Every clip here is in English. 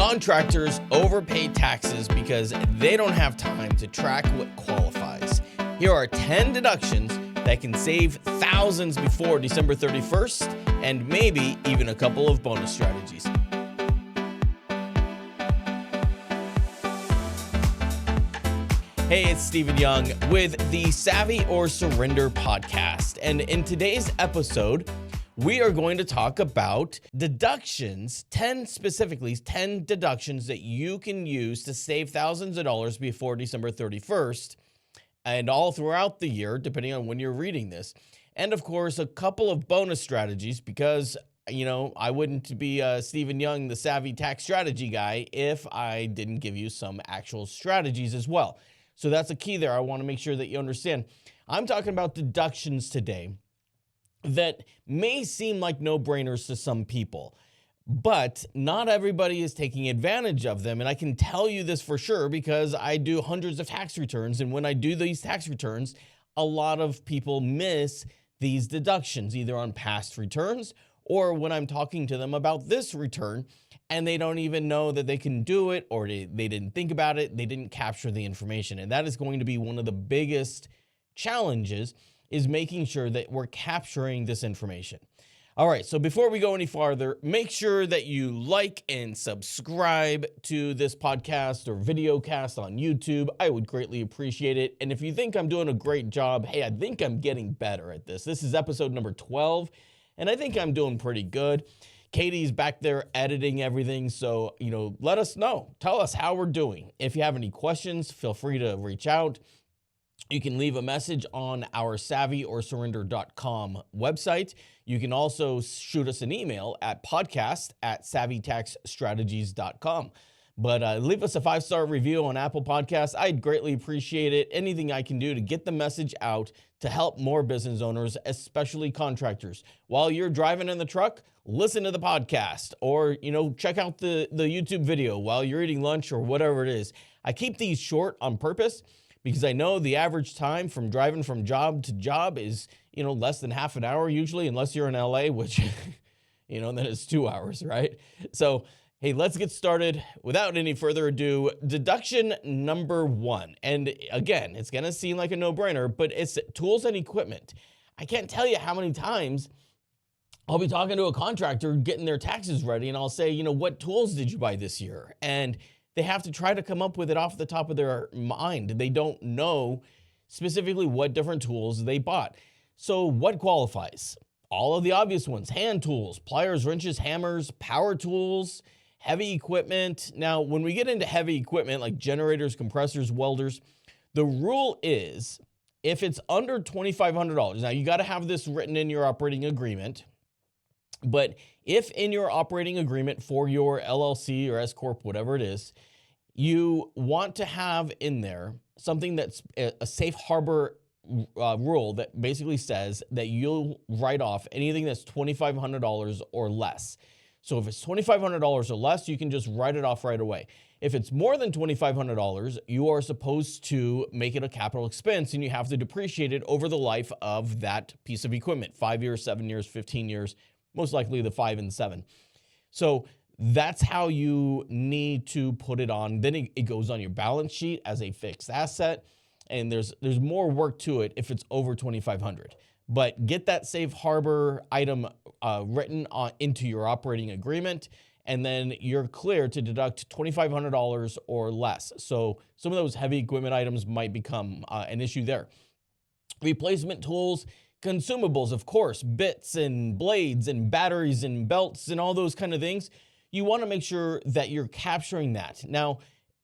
Contractors overpay taxes because they don't have time to track what qualifies. Here are 10 deductions that can save thousands before December 31st, and maybe even a couple of bonus strategies. Hey, it's Stephen Young with the Savvy or Surrender podcast. And in today's episode, we are going to talk about deductions, 10 deductions that you can use to save thousands of dollars before December 31st and all throughout the year, depending on when you're reading this. And of course, a couple of bonus strategies because, I wouldn't be Stephen Young, the Savvy Tax Strategy guy, if I didn't give you some actual strategies as well. So that's a key there. I want to make sure that you understand. I'm talking about deductions today that may seem like no-brainers to some people, but not everybody is taking advantage of them. And I can tell you this for sure because I do hundreds of tax returns. And when I do these tax returns, a lot of people miss these deductions, either on past returns or when I'm talking to them about this return, and they don't even know that they can do it, or they didn't think about it, they didn't capture the information. And that is going to be one of the biggest challenges, is making sure that we're capturing this information. All right, so before we go any farther, make sure that you like and subscribe to this podcast or video cast on YouTube. I would greatly appreciate it. And if you think I'm doing a great job, hey, I think I'm getting better at this. This is episode number 12, and I think I'm doing pretty good. Katie's back there editing everything, so, let us know. Tell us how we're doing. If you have any questions, feel free to reach out. You can leave a message on our savvyorsurrender.com website. You can also shoot us an email at podcast@savvytaxstrategies.com. But leave us a 5-star review on Apple Podcasts. I'd greatly appreciate it. Anything I can do to get the message out to help more business owners, especially contractors. While you're driving in the truck, listen to the podcast, or, check out the YouTube video while you're eating lunch or whatever it is. I keep these short on purpose because I know the average time from driving from job to job is, less than half an hour usually, unless you're in LA, which, then it's 2 hours, right? So, hey, let's get started. Without any further ado, deduction number 1. And again, it's going to seem like a no-brainer, but it's tools and equipment. I can't tell you how many times I'll be talking to a contractor getting their taxes ready, and I'll say, what tools did you buy this year? And they have to try to come up with it off the top of their mind. They don't know specifically what different tools they bought. So what qualifies? All of the obvious ones: hand tools, pliers, wrenches, hammers, power tools, heavy equipment. Now, when we get into heavy equipment like generators, compressors, welders, the rule is if it's under $2,500, now you got to have this written in your operating agreement, but if in your operating agreement for your LLC or S Corp, whatever it is, you want to have in there something that's a safe harbor rule that basically says that you'll write off anything that's $2,500 or less. So if it's $2,500 or less, you can just write it off right away. If it's more than $2,500, you are supposed to make it a capital expense, and you have to depreciate it over the life of that piece of equipment: 5 years, 7 years, 15 years, most likely the 5 and 7. So that's how you need to put it on. Then it goes on your balance sheet as a fixed asset, and there's more work to it if it's over $2,500. But get that safe harbor item written into your operating agreement, and then you're clear to deduct $2,500 or less. So some of those heavy equipment items might become an issue there. Replacement tools, consumables, of course, bits and blades and batteries and belts and all those kind of things. You want to make sure that you're capturing that. Now,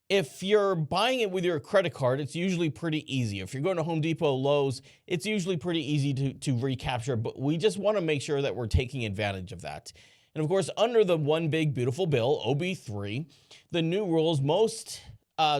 if you're buying it with your credit card, it's usually pretty easy. If you're going to Home Depot, Lowe's, it's usually pretty easy to recapture, but we just want to make sure that we're taking advantage of that. And of course, under the One Big Beautiful Bill, OB3, the new rules, most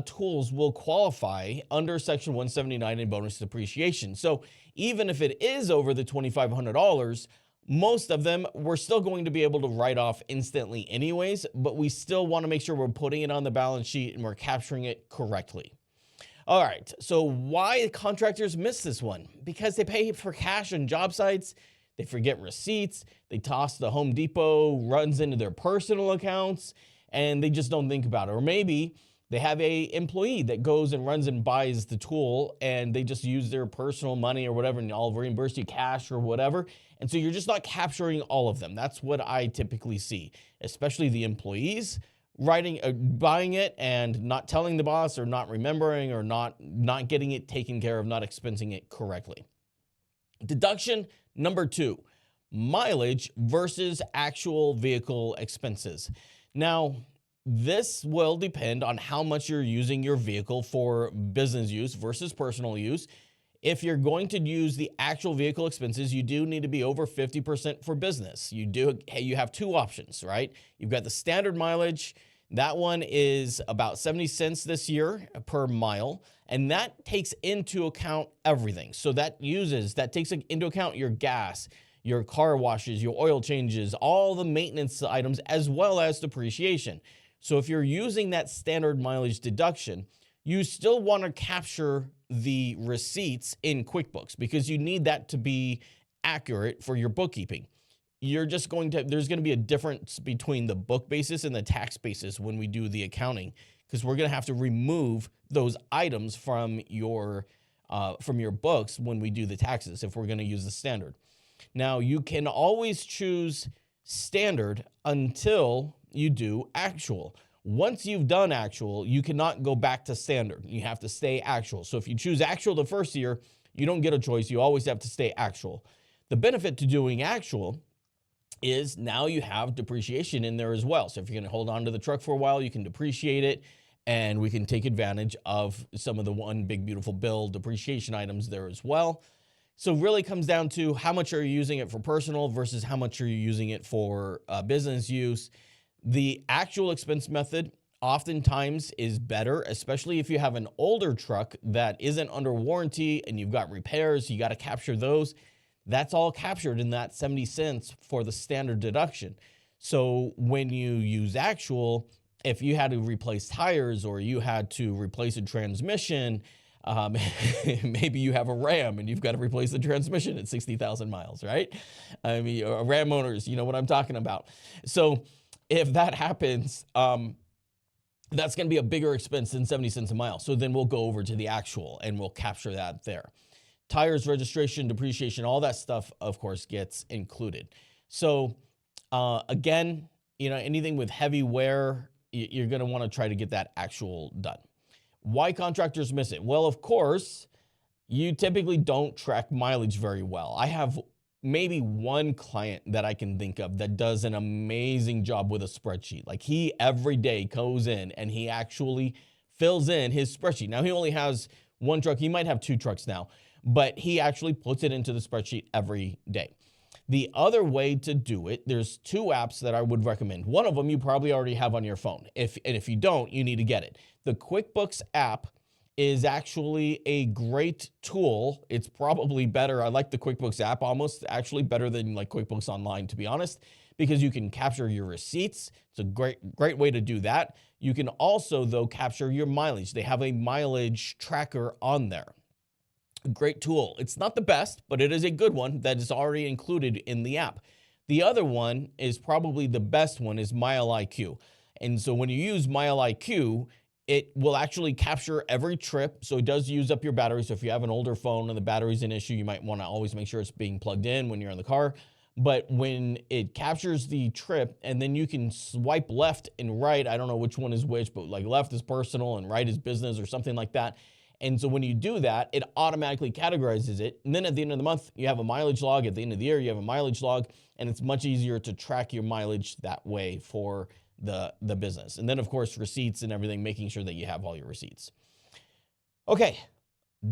tools will qualify under Section 179 in bonus depreciation. So even if it is over the $2,500, most of them we're still going to be able to write off instantly anyways, but we still want to make sure we're putting it on the balance sheet and we're capturing it correctly. All right, so why contractors miss this one? Because they pay for cash on job sites, they forget receipts, they toss the Home Depot runs into their personal accounts, and they just don't think about it. Or maybe they have a employee that goes and runs and buys the tool and they just use their personal money or whatever, and I'll reimburse you cash or whatever. And so you're just not capturing all of them. That's what I typically see, especially the employees buying it and not telling the boss, or not remembering, or not getting it taken care of, not expensing it correctly. Deduction number 2, mileage versus actual vehicle expenses. Now, this will depend on how much you're using your vehicle for business use versus personal use. If you're going to use the actual vehicle expenses, you do need to be over 50% for business. You have 2 options, right? You've got the standard mileage. That one is about 70 cents this year per mile, and that takes into account everything. So that takes into account your gas, your car washes, your oil changes, all the maintenance items, as well as depreciation. So if you're using that standard mileage deduction, you still want to capture the receipts in QuickBooks, because you need that to be accurate for your bookkeeping. There's going to be a difference between the book basis and the tax basis when we do the accounting, because we're going to have to remove those items from your books when we do the taxes, if we're going to use the standard. Now, you can always choose standard until you do actual. Once you've done actual, you cannot go back to standard. You have to stay actual. So if you choose actual the first year, you don't get a choice. You always have to stay actual. The benefit to doing actual is now you have depreciation in there as well. So if you're going to hold on to the truck for a while, you can depreciate it, and we can take advantage of some of the one big beautiful bill depreciation items there as well. So it really comes down to how much are you using it for personal versus how much are you using it for business use. The actual expense method oftentimes is better, especially if you have an older truck that isn't under warranty and you've got repairs, you got to capture those. That's all captured in that 70 cents for the standard deduction. So when you use actual, if you had to replace tires or you had to replace a transmission, maybe you have a Ram and you've got to replace the transmission at 60,000 miles, right? I mean, Ram owners, you know what I'm talking about. So if that happens, that's going to be a bigger expense than 70 cents a mile. So then we'll go over to the actual and we'll capture that there. Tires, registration, depreciation, all that stuff, of course, gets included. So again, anything with heavy wear, you're going to want to try to get that actual done. Why contractors miss it? Well, of course, you typically don't track mileage very well. I have maybe one client that I can think of that does an amazing job with a spreadsheet. Like, he every day goes in and he actually fills in his spreadsheet. Now, he only has one truck. He might have 2 trucks now, but he actually puts it into the spreadsheet every day. The other way to do it, there's 2 apps that I would recommend. One of them you probably already have on your phone. If you don't, you need to get it. The QuickBooks app is actually a great tool. It's probably better. I like the QuickBooks app almost actually better than like QuickBooks Online, to be honest, because you can capture your receipts. It's a great way to do that. You can also, though, capture your mileage. They have a mileage tracker on there. Great tool. It's not the best, but it is a good one that is already included in the app. The other one is probably the best one, is MileIQ. And so when you use MileIQ, it will actually capture every trip. So it does use up your battery. So if you have an older phone and the battery's an issue, you might want to always make sure it's being plugged in when you're in the car. But when it captures the trip, and then you can swipe left and right, I don't know which one is which, but like left is personal and right is business or something like that. And so when you do that, it automatically categorizes it. And then at the end of the month, you have a mileage log. At the end of the year, you have a mileage log. And it's much easier to track your mileage that way for the business. And then, of course, receipts and everything, making sure that you have all your receipts. Okay,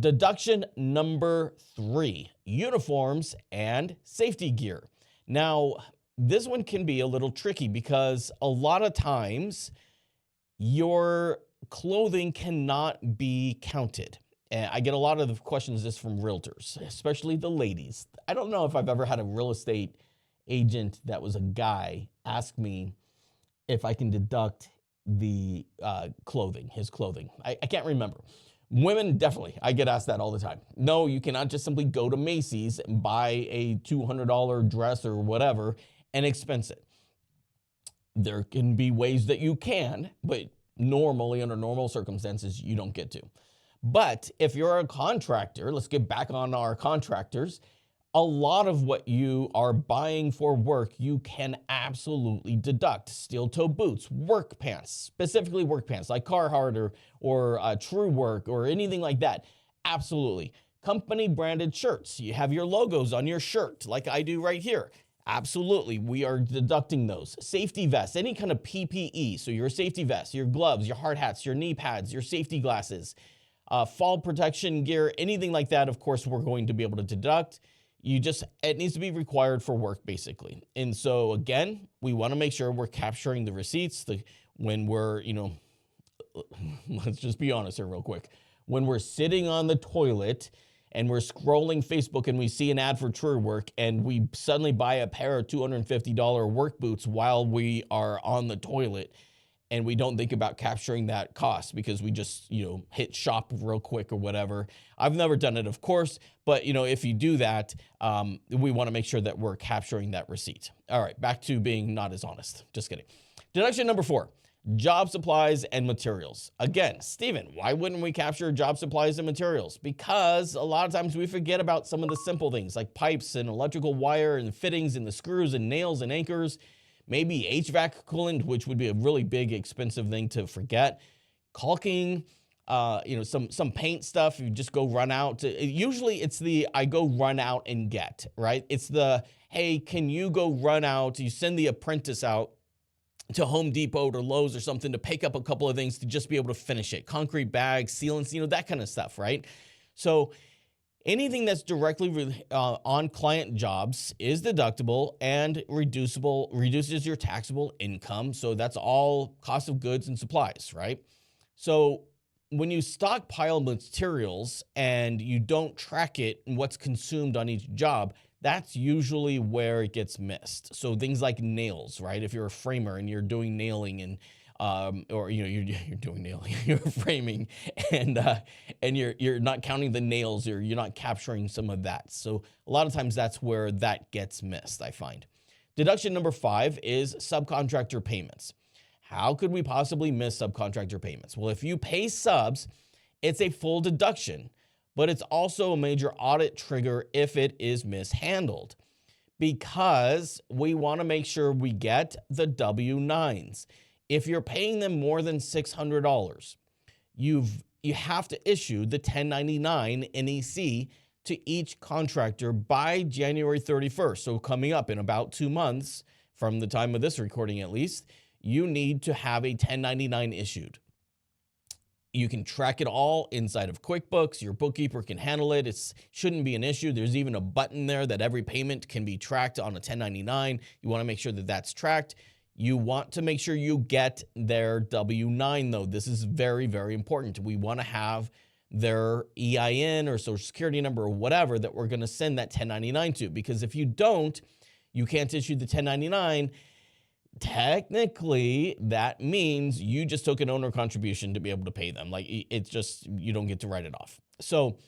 deduction number 3, uniforms and safety gear. Now, this one can be a little tricky because a lot of times your clothing cannot be counted. And I get a lot of the questions just from realtors, especially the ladies. I don't know if I've ever had a real estate agent that was a guy ask me if I can deduct the clothing, his clothing. I can't remember. Women, definitely. I get asked that all the time. No, you cannot just simply go to Macy's and buy a $200 dress or whatever and expense it. There can be ways that you can, but normally under normal circumstances, you don't get to. But if you're a contractor, let's get back on our contractors. A lot of what you are buying for work, you can absolutely deduct. Steel toe boots, work pants, specifically work pants like Carhartt or True Work or anything like that. Absolutely. Company branded shirts. You have your logos on your shirt like I do right here. Absolutely, we are deducting those. Safety vests, any kind of PPE. So your safety vest, your gloves, your hard hats, your knee pads, your safety glasses, fall protection gear, anything like that, of course, we're going to be able to deduct. It needs to be required for work, basically. And so again, we want to make sure we're capturing the receipts when we're, let's just be honest here real quick. When we're sitting on the toilet and we're scrolling Facebook and we see an ad for True Work and we suddenly buy a pair of $250 work boots while we are on the toilet, and we don't think about capturing that cost because we just, hit shop real quick or whatever. I've never done it, of course, but if you do that, we want to make sure that we're capturing that receipt. All right, back to being not as honest. Just kidding. Deduction number 4. Job supplies and materials. Again, Steven, why wouldn't we capture job supplies and materials? Because a lot of times we forget about some of the simple things like pipes and electrical wire and fittings and the screws and nails and anchors, maybe HVAC coolant, which would be a really big, expensive thing to forget. Caulking, some paint stuff. You just go run out. Usually it's I go run out and get, right? It's hey, can you go run out? You send the apprentice out to Home Depot or Lowe's or something to pick up a couple of things to just be able to finish it. Concrete bags, sealants, that kind of stuff, right? So anything that's directly on client jobs is deductible and reduces your taxable income. So that's all cost of goods and supplies, right? So when you stockpile materials and you don't track it and what's consumed on each job, that's usually where it gets missed. So things like nails, right? If you're a framer and you're doing nailing and you're doing nailing, you're framing, and you're not counting the nails, or you're not capturing some of that. So a lot of times that's where that gets missed, I find. Deduction number 5 is subcontractor payments. How could we possibly miss subcontractor payments? Well, if you pay subs, it's a full deduction, but it's also a major audit trigger if it is mishandled, because we want to make sure we get the W-9s. If you're paying them more than $600, you have to issue the 1099 NEC to each contractor by January 31st. So coming up in about 2 months from the time of this recording, at least, you need to have a 1099 issued. You can track it all inside of QuickBooks. Your bookkeeper can handle it. It shouldn't be an issue. There's even a button there that every payment can be tracked on a 1099. You want to make sure that that's tracked. You want to make sure you get their W-9, though. This is very, very important. We want to have their EIN or social security number or whatever that we're going to send that 1099 to, because if you don't, you can't issue the 1099. Technically, that means you just took an owner contribution to be able to pay them. Like, it's just, you don't get to write it off. So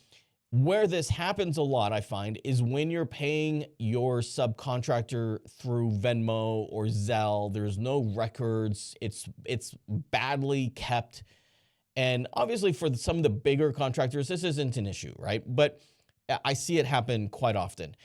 where this happens a lot, I find, is when you're paying your subcontractor through Venmo or Zelle. There's no records. It's badly kept. And obviously for some of the bigger contractors, this isn't an issue, right? But I see it happen quite often.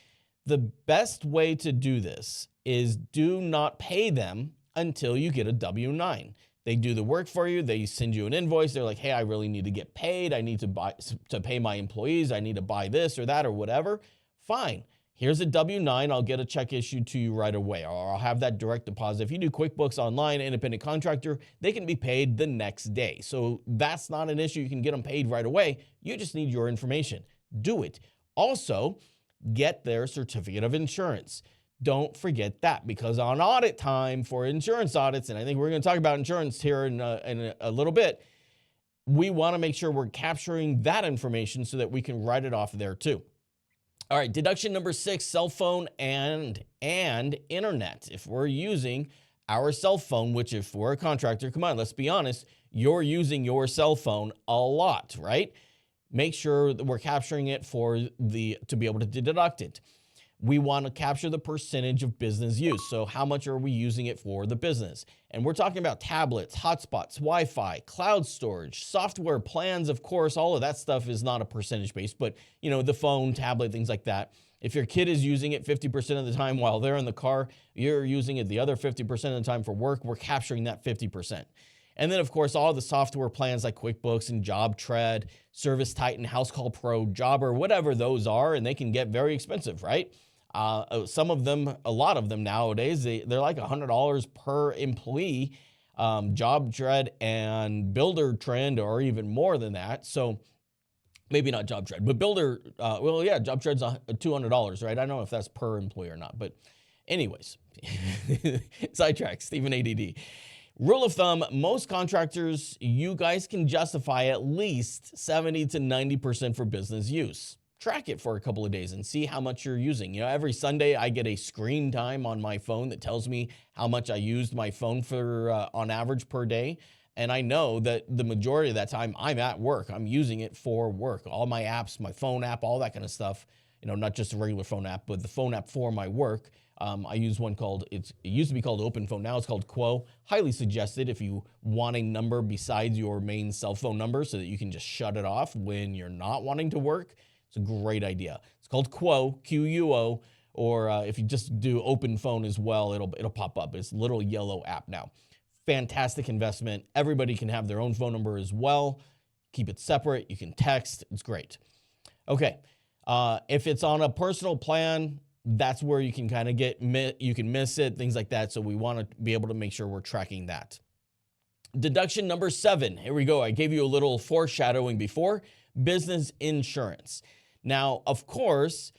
The best way to do this is do not pay them until you get a W-9. They do the work for you. They send you an invoice. They're like, hey, I really need to get paid. I need to pay my employees. I need to buy this or that or whatever. Fine. Here's a W-9. I'll get a check issued to you right away, or I'll have that direct deposit. If you do QuickBooks Online, independent contractor, they can be paid the next day. So that's not an issue. You can get them paid right away. You just need your information. Do it. Also, get their certificate of insurance. Don't forget that, because on audit time for insurance audits, and I think we're going to talk about insurance here in a little bit, we want to make sure we're capturing that information so that we can write it off there too. All right, deduction number 6, cell phone and internet. If we're using our cell phone, which if we're a contractor, come on, let's be honest, you're using your cell phone a lot, right? Make sure that we're capturing it to be able to deduct it. we want to capture the percentage of business use. So how much are we using it for the business? And we're talking about tablets, hotspots, Wi-Fi, cloud storage, software plans. Of course, all of that stuff is not a percentage base, but the phone, tablet, things like that. If your kid is using it 50% of the time while they're in the car, you're using it the other 50% of the time for work, we're capturing that 50%. And then, of course, all the software plans like QuickBooks and JobTread, Service Titan, House Call Pro, Jobber, whatever those are, and they can get very expensive, right? Some of them, a lot of them nowadays, they're like $100 per employee. JobTread and Builder Trend are even more than that. So maybe not JobTread, but JobTread's $200, right? I don't know if that's per employee or not, but anyways, sidetrack, Stephen ADD. Rule of thumb, most contractors, you guys can justify at least 70 to 90% for business use. Track it for a couple of days and see how much you're using. Every Sunday I get a screen time on my phone that tells me how much I used my phone for on average per day. And I know that the majority of that time I'm at work. I'm using it for work. All my apps, my phone app, all that kind of stuff, not just a regular phone app, but the phone app for my work. I use one called, it used to be called Open Phone. Now it's called Quo. Highly suggested if you want a number besides your main cell phone number so that you can just shut it off when you're not wanting to work. It's a great idea. It's called Quo, Quo, or if you just do Open Phone as well, it'll pop up. It's a little yellow app now. Fantastic investment. Everybody can have their own phone number as well. Keep it separate. You can text. It's great. Okay. If it's on a personal plan, that's where you can kind of you can miss it, things like that. So we want to be able to make sure we're tracking that. Deduction number 7. Here we go. I gave you a little foreshadowing before. Business insurance. Now, of course,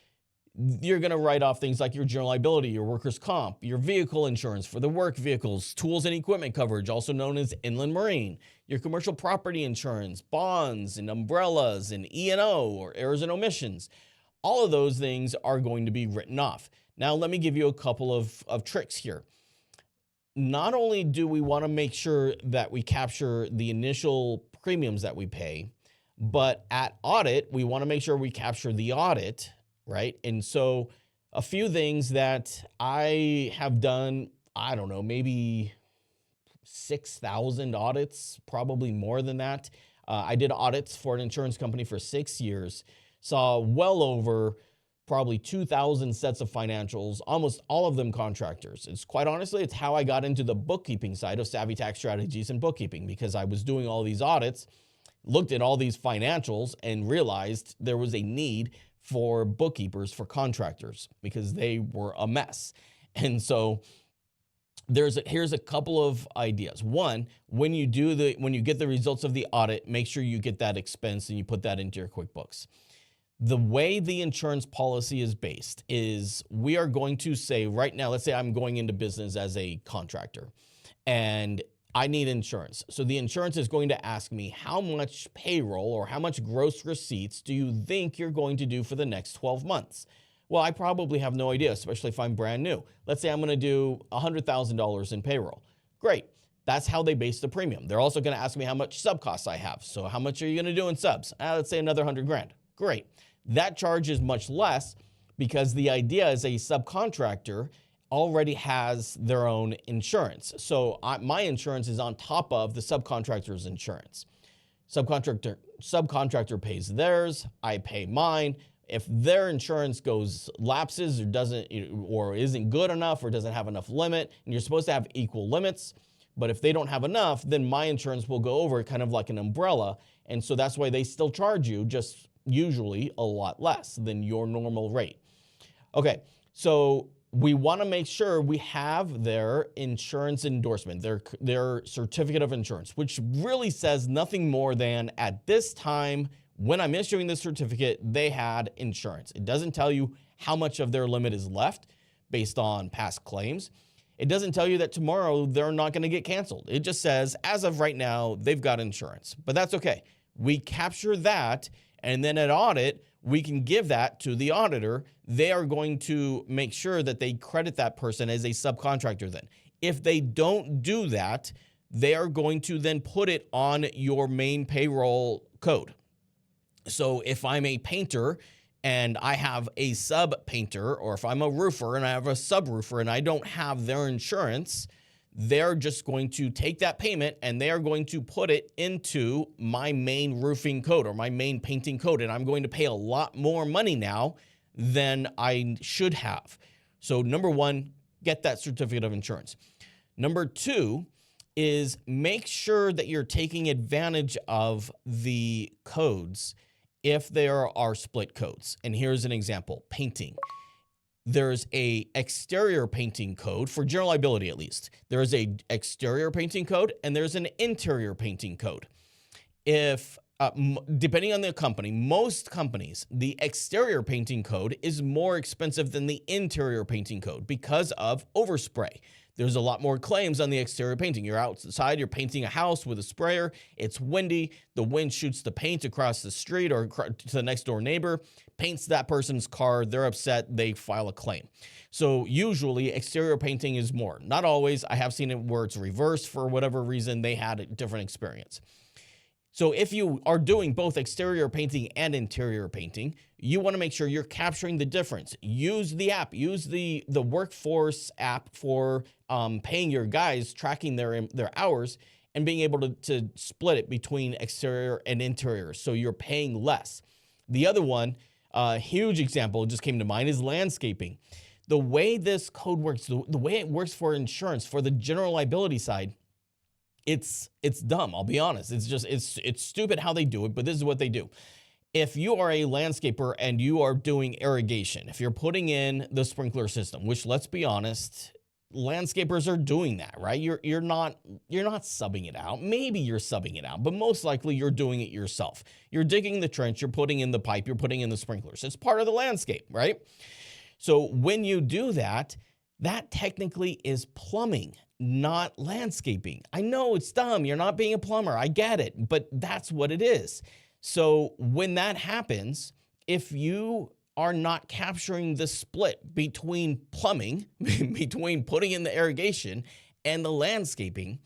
you're going to write off things like your general liability, your workers' comp, your vehicle insurance for the work vehicles, tools and equipment coverage, also known as inland marine, your commercial property insurance, bonds and umbrellas and E&O or errors and omissions. All of those things are going to be written off. Now, let me give you a couple of tricks here. Not only do we want to make sure that we capture the initial premiums that we pay, but at audit, we want to make sure we capture the audit, right? And so a few things that I have done, I don't know, maybe 6,000 audits, probably more than that. I did audits for an insurance company for 6 years, saw well over probably 2,000 sets of financials, almost all of them contractors. It's quite honestly, it's how I got into the bookkeeping side of Savvy Tax Strategies and bookkeeping, because I was doing all these audits, looked at all these financials and realized there was a need for bookkeepers for contractors because they were a mess. And so here's a couple of ideas. One, when you get the results of the audit, make sure you get that expense and you put that into your QuickBooks. The way the insurance policy is based is we are going to say right now, let's say I'm going into business as a contractor and I need insurance. So the insurance is going to ask me how much payroll or how much gross receipts do you think you're going to do for the next 12 months? Well, I probably have no idea, especially if I'm brand new. Let's say I'm going to do $100,000 in payroll. Great. That's how they base the premium. They're also going to ask me how much sub costs I have. So how much are you going to do in subs? Let's say another $100,000. Great. That charge is much less because the idea is a subcontractor already has their own insurance. So my insurance is on top of the subcontractor's insurance. Subcontractor pays theirs, I pay mine. If their insurance lapses or isn't good enough or doesn't have enough limit, and you're supposed to have equal limits, but if they don't have enough, then my insurance will go over kind of like an umbrella. And so that's why they still charge you, just usually a lot less than your normal rate. Okay, so we want to make sure we have their insurance endorsement, their certificate of insurance, which really says nothing more than at this time, when I'm issuing this certificate, they had insurance. It doesn't tell you how much of their limit is left based on past claims. It doesn't tell you that tomorrow they're not going to get canceled. It just says, as of right now, they've got insurance. But that's okay. We capture that, and then at audit, we can give that to the auditor. They are going to make sure that they credit that person as a subcontractor then. If they don't do that, they are going to then put it on your main payroll code. So if I'm a painter and I have a sub painter, or if I'm a roofer and I have a sub roofer and I don't have their insurance, they're just going to take that payment and they are going to put it into my main roofing code or my main painting code. And I'm going to pay a lot more money now than I should have. So number one, get that certificate of insurance. Number two is make sure that you're taking advantage of the codes if there are split codes. And here's an example, painting. There's a exterior painting code for general liability, at least. There is a exterior painting code and there's an interior painting code. If depending on the company, most companies, the exterior painting code is more expensive than the interior painting code because of overspray. There's a lot more claims on the exterior painting. You're outside, you're painting a house with a sprayer. It's windy. The wind shoots the paint across the street or to the next door neighbor, paints that person's car. They're upset. They file a claim. So usually exterior painting is more. Not always. I have seen it where it's reversed for whatever reason. They had a different experience. So if you are doing both exterior painting and interior painting, you want to make sure you're capturing the difference. Use the app. Use the Workforce app for paying your guys, tracking their hours, and being able to split it between exterior and interior, so you're paying less. The other one, huge example just came to mind, is landscaping. The way this code works, the way it works for insurance, for the general liability side, it's dumb. I'll be honest. It's stupid how they do it, but this is what they do. If you are a landscaper and you are doing irrigation, if you're putting in the sprinkler system, which, let's be honest, landscapers are doing that, right? You're not subbing it out. Maybe you're subbing it out, but most likely you're doing it yourself. You're digging the trench, you're putting in the pipe, you're putting in the sprinklers. It's part of the landscape, right? So when you do that, that technically is plumbing, not landscaping. I know it's dumb. You're not being a plumber. I get it, but that's what it is. So when that happens, if you are not capturing the split between plumbing, between putting in the irrigation and the landscaping,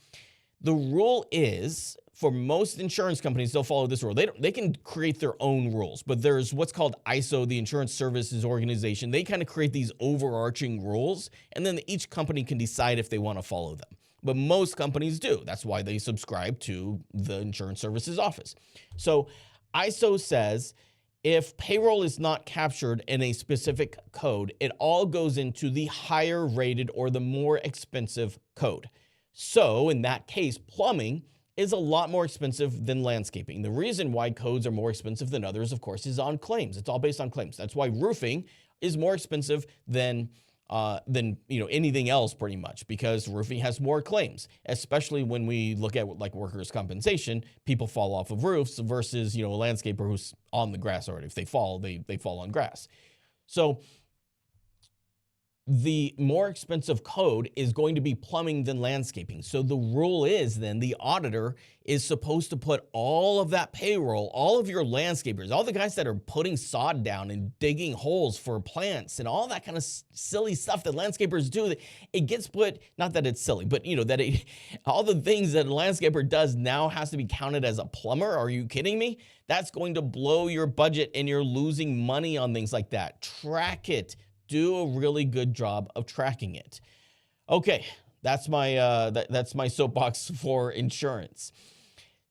the rule is, for most insurance companies, they'll follow this rule. They can create their own rules, but there's what's called ISO, the Insurance Services Organization. They kind of create these overarching rules, and then each company can decide if they want to follow them. But most companies do. That's why they subscribe to the Insurance Services Office. So ISO says if payroll is not captured in a specific code, it all goes into the higher rated or the more expensive code. So in that case, plumbing is a lot more expensive than landscaping. The reason why codes are more expensive than others, of course, is on claims. It's all based on claims. That's why roofing is more expensive than anything else, pretty much, because roofing has more claims, especially when we look at like workers' compensation. People fall off of roofs versus a landscaper who's on the grass already. If they fall, they fall on grass. So the more expensive code is going to be plumbing than landscaping. So the rule is then the auditor is supposed to put all of that payroll, all of your landscapers, all the guys that are putting sod down and digging holes for plants and all that kind of silly stuff that landscapers do, it gets put, not that it's silly, but all the things that a landscaper does now has to be counted as a plumber. Are you kidding me? That's going to blow your budget and you're losing money on things like that. Track it. Do a really good job of tracking it. Okay, that's my soapbox for insurance.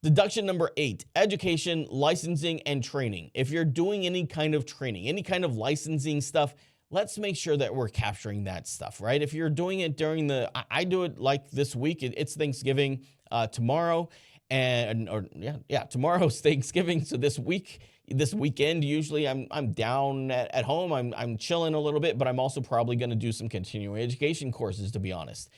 Deduction number 8, education, licensing, and training. If you're doing any kind of training, any kind of licensing stuff, let's make sure that we're capturing that stuff, right? If you're doing it during I do it like this week. It's Thanksgiving tomorrow, tomorrow's Thanksgiving. So this weekend, usually I'm down at home. I'm chilling a little bit, but I'm also probably going to do some continuing education courses, to be honest.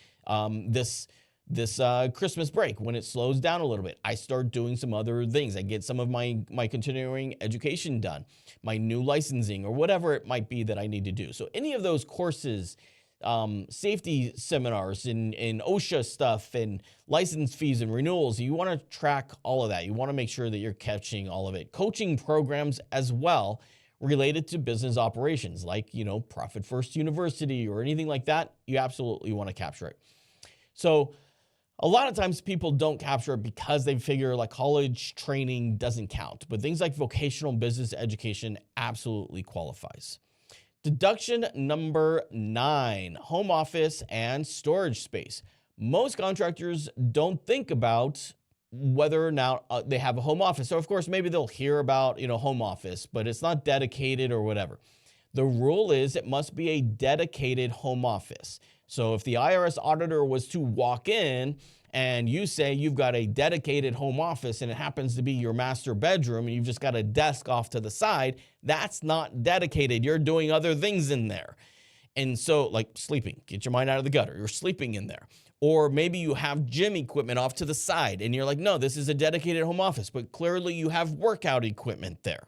This Christmas break, when it slows down a little bit, I start doing some other things. I get some of my continuing education done, my new licensing, or whatever it might be that I need to do. So any of those courses, safety seminars and OSHA stuff and license fees and renewals, you want to track all of that. You want to make sure that you're catching all of it. Coaching programs as well related to business operations, like, Profit First University or anything like that, you absolutely want to capture it. So A lot of times people don't capture it because they figure like college training doesn't count, but things like vocational business education absolutely qualifies. Deduction number 9, home office and storage space. Most contractors don't think about whether or not they have a home office. So of course, maybe they'll hear about, home office, but it's not dedicated or whatever. The rule is it must be a dedicated home office. So if the IRS auditor was to walk in and you say you've got a dedicated home office and it happens to be your master bedroom and you've just got a desk off to the side, that's not dedicated. You're doing other things in there. And so, like sleeping, get your mind out of the gutter. You're sleeping in there. Or maybe you have gym equipment off to the side and you're like, no, this is a dedicated home office, but clearly you have workout equipment there.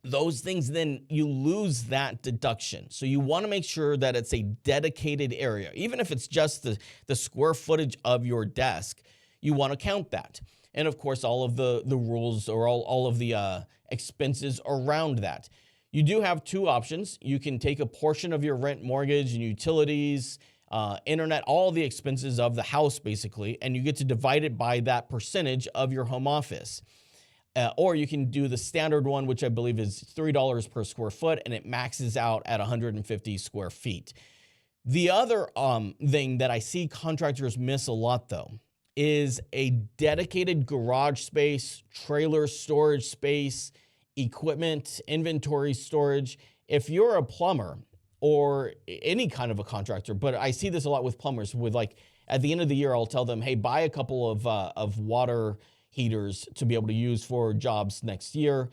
Those things, then you lose that deduction. So you want to make sure that it's a dedicated area. Even if it's just the square footage of your desk, you want to count that. And of course, all of the rules or all of the expenses around that. You do have 2 options. You can take a portion of your rent, mortgage, and utilities, internet, all the expenses of the house basically, and you get to divide it by that percentage of your home office. Or you can do the standard one, which I believe is $3 per square foot, and it maxes out at 150 square feet. The other thing that I see contractors miss a lot, though, is a dedicated garage space, trailer storage space, equipment, inventory storage. If you're a plumber or any kind of a contractor, but I see this a lot with plumbers, with like at the end of the year, I'll tell them, hey, buy a couple of water heaters to be able to use for jobs next year,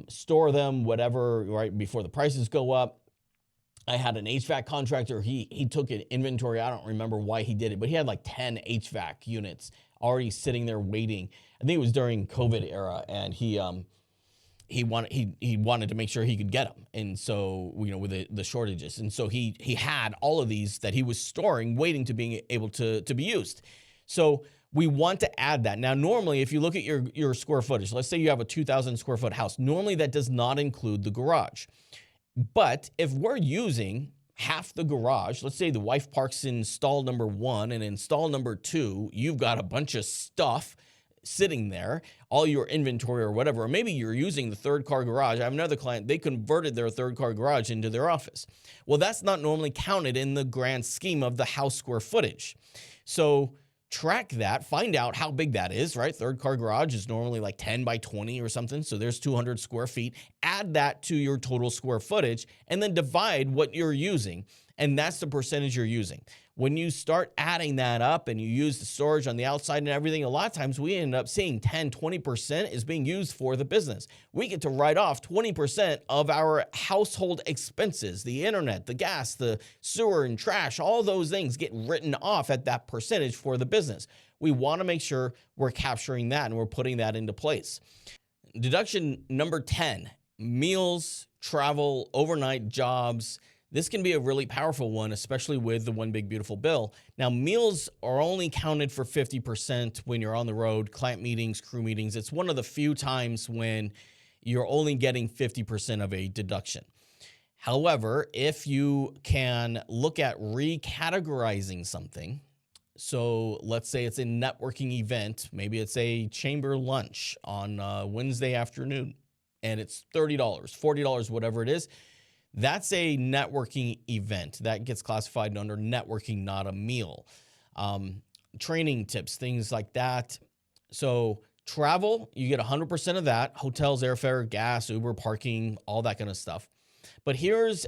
store them, whatever, right before the prices go up. I had an HVAC contractor. He took an inventory. I don't remember why he did it, but he had like 10 HVAC units already sitting there waiting. I think it was during COVID era, and he wanted to make sure he could get them. And so, with the shortages. And so he had all of these that he was storing, waiting to being able to be used. So we want to add that. Now, normally, if you look at your square footage, let's say you have a 2,000 square foot house, normally that does not include the garage. But if we're using half the garage, let's say the wife parks in stall number 1 and in stall number 2, you've got a bunch of stuff sitting there, all your inventory or whatever, or maybe you're using the 3rd car garage. I have another client, they converted their 3rd car garage into their office. Well, that's not normally counted in the grand scheme of the house square footage. So track that, find out how big that is, right? 3rd car garage is normally like 10 by 20 or something. So there's 200 square feet. Add that to your total square footage and then divide what you're using. And that's the percentage you're using. When you start adding that up and you use the storage on the outside and everything, a lot of times we end up seeing 10, 20% is being used for the business. We get to write off 20% of our household expenses, the internet, the gas, the sewer and trash, all those things get written off at that percentage for the business. We want to make sure we're capturing that and we're putting that into place. Deduction number 10, meals, travel, overnight jobs. This can be a really powerful one, especially with the One Big Beautiful Bill. Now, meals are only counted for 50% when you're on the road, client meetings, crew meetings. It's one of the few times when you're only getting 50% of a deduction. However, if you can look at recategorizing something, so let's say it's a networking event, maybe it's a chamber lunch on Wednesday afternoon, and it's $30, $40, whatever it is. That's a networking event that gets classified under networking, not a meal. Training tips, things like that. So travel, you get 100% of that. Hotels, airfare, gas, Uber, parking, all that kind of stuff. But here's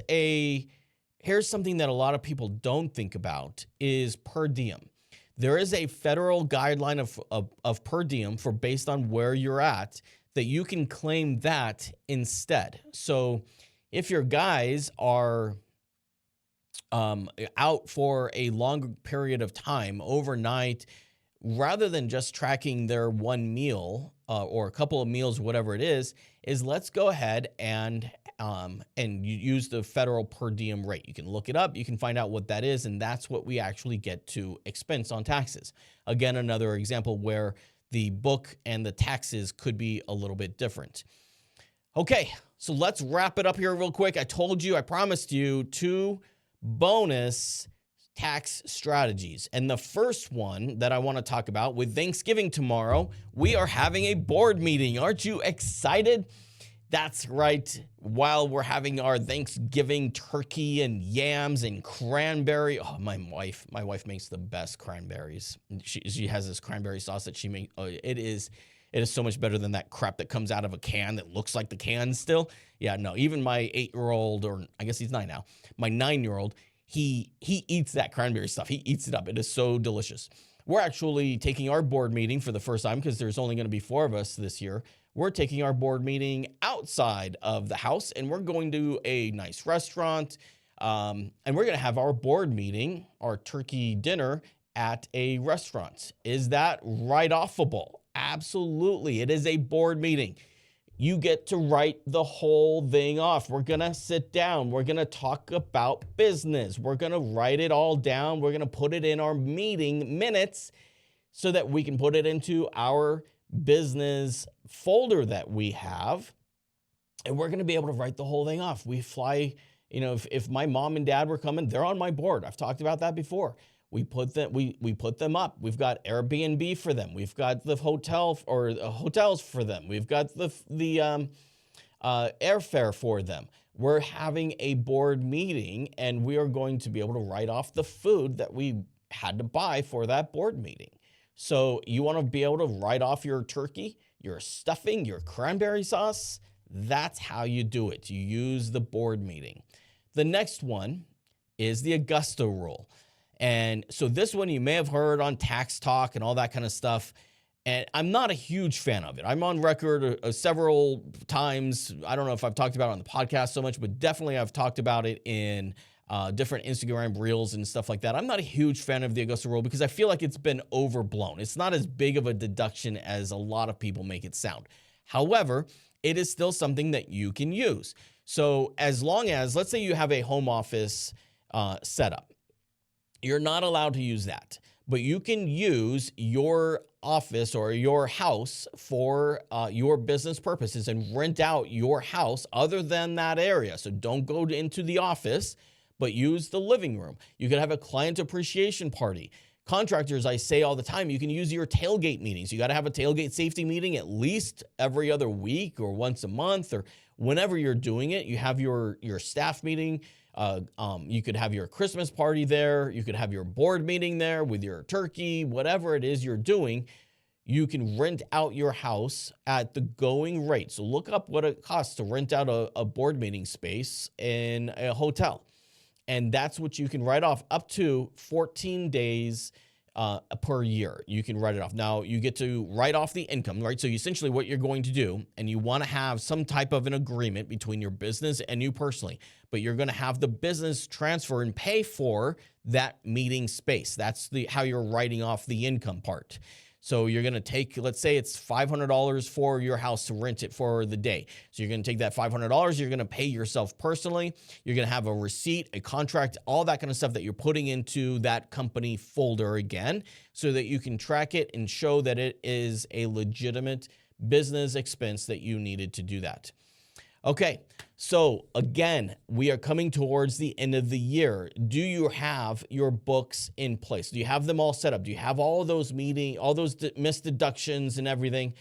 something that a lot of people don't think about is per diem. There is a federal guideline of per diem for based on where you're at that you can claim that instead. So if your guys are out for a long period of time, overnight, rather than just tracking their one meal or a couple of meals, whatever it is let's go ahead and you use the federal per diem rate. You can look it up. You can find out what that is, and that's what we actually get to expense on taxes. Again, another example where the book and the taxes could be a little bit different. Okay, so let's wrap it up here real quick. I promised you 2 bonus tax strategies. And the first one that I want to talk about, with Thanksgiving tomorrow, we are having a board meeting. Aren't you excited? That's right. While we're having our Thanksgiving turkey and yams and cranberry. Oh, my wife makes the best cranberries. She has this cranberry sauce that she makes. Oh, it is so much better than that crap that comes out of a can that looks like the can still. Yeah, no, even my 8-year-old, or I guess he's 9 now, my 9-year-old, he eats that cranberry stuff. He eats it up. It is so delicious. We're actually taking our board meeting for the first time, because there's only going to be 4 of us this year. We're taking our board meeting outside of the house, and we're going to a nice restaurant. And we're going to have our board meeting, our turkey dinner, at a restaurant. Is that write-offable? Absolutely. It is a board meeting. You get to write the whole thing off. We're going to sit down. We're going to talk about business. We're going to write it all down. We're going to put it in our meeting minutes so that we can put it into our business folder that we have. And we're going to be able to write the whole thing off. We fly, if my mom and dad were coming, they're on my board. I've talked about that before. We put them up. We've got Airbnb for them. We've got the hotel or hotels for them. We've got the airfare for them. We're having a board meeting, and we are going to be able to write off the food that we had to buy for that board meeting. So you want to be able to write off your turkey, your stuffing, your cranberry sauce. That's how you do it. You use the board meeting. The next one is the Augusta rule. And so this one you may have heard on Tax Talk and all that kind of stuff. And I'm not a huge fan of it. I'm on record several times. I don't know if I've talked about it on the podcast so much, but definitely I've talked about it in different Instagram reels and stuff like that. I'm not a huge fan of the Augusta rule because I feel like it's been overblown. It's not as big of a deduction as a lot of people make it sound. However, it is still something that you can use. So as long as, let's say you have a home office setup, you're not allowed to use that, but you can use your office or your house for your business purposes and rent out your house other than that area. So don't go into the office, but use the living room. You could have a client appreciation party. Contractors, I say all the time, you can use your tailgate meetings. You got to have a tailgate safety meeting at least every other week or once a month, or whenever you're doing it. You have your staff meeting. You could have your Christmas party there. You could have your board meeting there with your turkey, whatever it is you're doing. You can rent out your house at the going rate. So look up what it costs to rent out a board meeting space in a hotel. And that's what you can write off, up to 14 days per year. You can write it off. Now, you get to write off the income, right? So essentially what you're going to do, and you want to have some type of an agreement between your business and you personally, but you're going to have the business transfer and pay for that meeting space. That's how you're writing off the income part. So you're going to take, let's say it's $500 for your house to rent it for the day. So you're going to take that $500, you're going to pay yourself personally. You're going to have a receipt, a contract, all that kind of stuff that you're putting into that company folder again, so that you can track it and show that it is a legitimate business expense that you needed to do that. Okay, so again, we are coming towards the end of the year. Do you have your books in place? Do you have them all set up? Do you have all of those all those missed deductions and everything?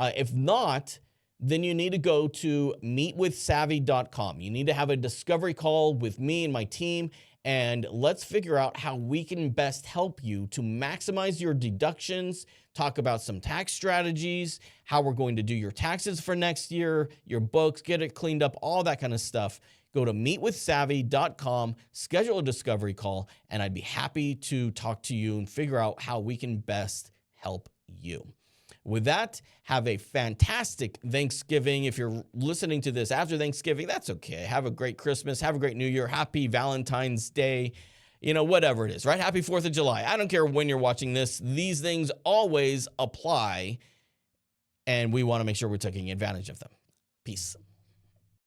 If not, then you need to go to meetwithsavvy.com. You need to have a discovery call with me and my team, and let's figure out how we can best help you to maximize your deductions, talk about some tax strategies, how we're going to do your taxes for next year, your books, get it cleaned up, all that kind of stuff. Go to meetwithsavvy.com, schedule a discovery call, and I'd be happy to talk to you and figure out how we can best help you. With that, have a fantastic Thanksgiving. If you're listening to this after Thanksgiving, that's okay. Have a great Christmas. Have a great New Year. Happy Valentine's Day. Whatever it is, right? Happy 4th of July. I don't care when you're watching this. These things always apply, and we want to make sure we're taking advantage of them. Peace.